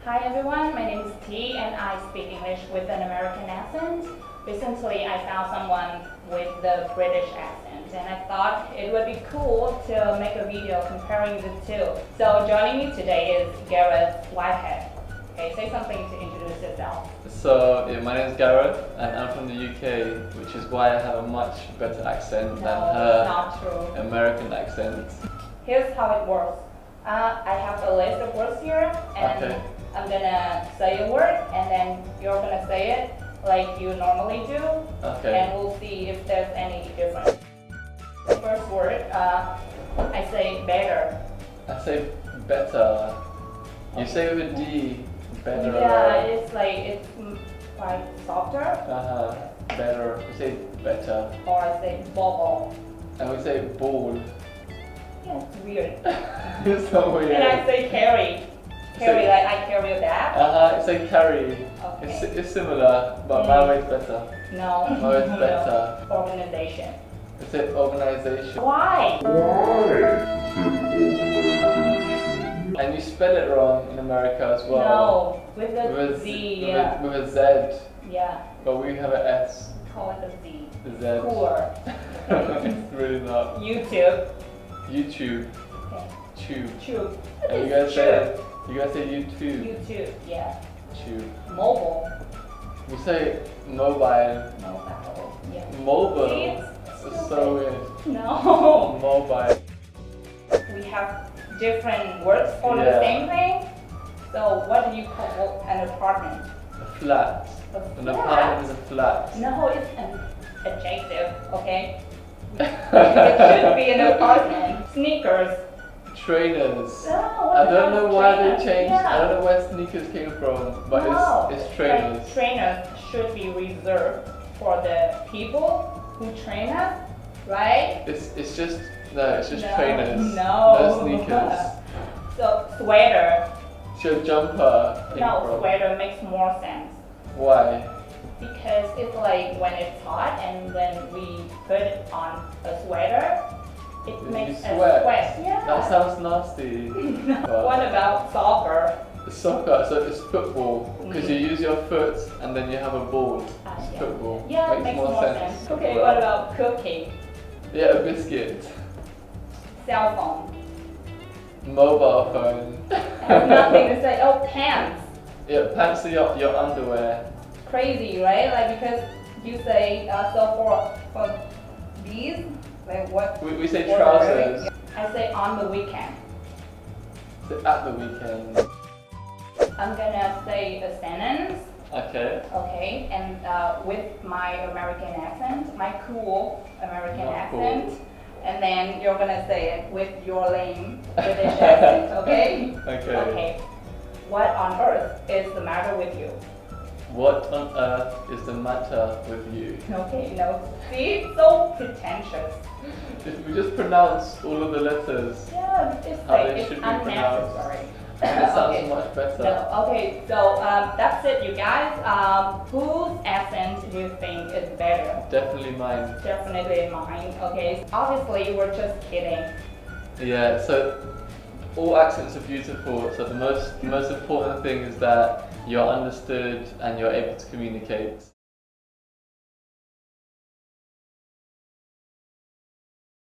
Hi everyone, my name is T and I speak English with an American accent. Recently I found someone with the British accent and I thought it would be cool to make a video comparing the two. So joining me today is Gareth Whitehead. Okay, say something to introduce yourself. So yeah, my name is Gareth and I'm from the UK, which is why I have a much better accent than her not true. American accent. Here's how it works. I have a list of words here and Okay. I'm gonna say a word and then you're gonna say it like you normally do. Okay. And we'll see if there's any difference. First word, I say better. I say better. You say with a D, better. Yeah, it's like softer. Better. You say better. Or I say ball. And we say ball. Yeah, it's weird. It's so weird. And I say carry. Carry, like I carry a bag. You say carry. Okay. It's similar, but my way is better. No. My way is better. Organization. You say organization. Why? And you spell it wrong in America as well. No, with a Z. Yeah. With a Z. Yeah. But we have an S. Call it a Z. The Z. Cooler. It's really not. YouTube. YouTube. Okay. Tube. Tube. And you guys say YouTube. YouTube, yeah. Tube. Mobile. We say mobile. Mobile. Yeah. Mobile. See, It's so weird. No. Mobile. We have different words for the same thing. So what do you call an apartment? A flat. An apartment is a flat. No, it's an adjective, okay? It should be an apartment. Sneakers. Trainers. No, I don't know why they trainers? changed. Yeah. I don't know where sneakers came from, but No, it's trainers. like, trainers should be reserved for the people who train us, right? It's just No, trainers. No. No sneakers. So sweater. It's your jumper came No, from. sweater makes more sense. Why? Because it's like when it's hot and when we put it on a sweater, it makes a sweat. Yeah. That sounds nasty. What about soccer? Soccer, so it's football, because you use your foot and then you have a ball. It's Yeah. football. Yeah, it makes more sense. Okay, what about cookie? Yeah, a biscuit. Cell phone. Mobile phone. Has nothing to say. Oh, pants. Yeah, pants are your underwear. Crazy, right? Like because you say so for these, like what? We say trousers. I say on the weekend. So at the weekend. I'm gonna say a sentence. Okay. Okay, and with my American accent, my cool American accent. Cool. And then you're gonna say it with your lame British accent, okay? Okay. Okay. What on earth is the matter with you? What on earth is the matter with you? Okay, no. See, so pretentious. If we just pronounce all of the letters, Yeah, it's how like they it's should be pronounced. unnecessary. It sounds Okay. much better. No, okay, so that's it, you guys. Whose accent do you think is better? Definitely mine. Definitely mine. Okay, obviously we're just kidding. Yeah, so all accents are beautiful, so the most important thing is that you're understood and you're able to communicate.